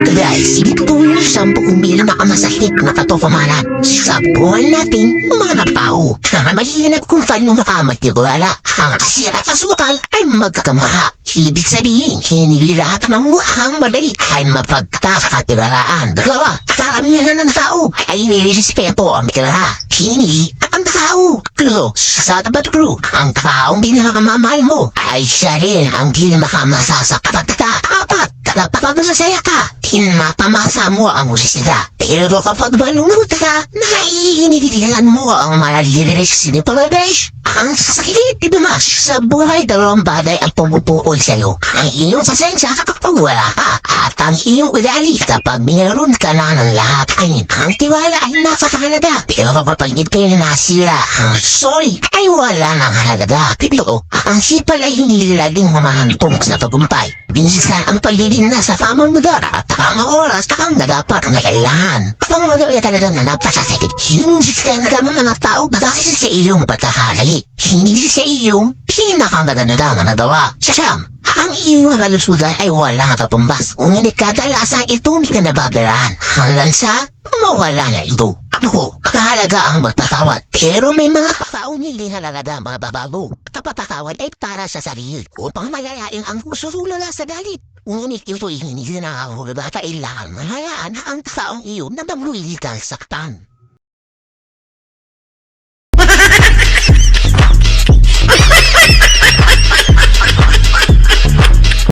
Guys, ito yung 10,000 na kamasakit na katotohanan sa buhay natin mga tao. Mahinap kung paano makamatiwala ang kasira sa sukal ay magkakamara. Ibig sabihin, hindi lahat ng mukhang madali ay mapagkakatiwalaan. Dalawa, karamihan ng tao ay nirespeto ang kilala. Hindi ang tao. Pero sa tapat ko, ang taong pinakamamahal mo ay siya rin ang pinakamasasaktan ka. Apat, kapag masaya ka, pinapamasa mo ang musisida. Pero kapag malungkot ka, naiinitihan mo ang maliliris ni Paladesh. Ang sakit, idumas sa buhay dalawang bagay ang pumupukol sa'yo. Ang iyong pasensya kapag wala ka, at ang iyong ugali kapag mayroon ka na ng lahat. Ang tiwala ay napakahalaga. Pero kapag ito'y nasira, ang sorry ay wala ng halaga. Pero ang sipal ay hindi laging humahantong sa tagumpay. Binisa ang paglilin na sa tamang lugar at tamang oras takang na dapat na kailangan. Kapag magawa talaga na napasasakit, hindi ka na mga tao dahil sa iyong pagkakalali. Hindi sa iyong pinakamaganda na nagawa. Siyam, ang iyong kalusugan ay walang katumbas. Ngunit kadalasan ito hindi ka nababalaan. Hanggang sa mawala na ito. Ako, kahalaga ang magpatawad. Pero may mga taong hindi halaga mga babago. Kapatawad ay para sa sarili upang malayain ang susulala sa galit. Ngunit ito'y hindi na nakahulaga kailangan mahayaan ang taong iyon na mamluili kang saktan.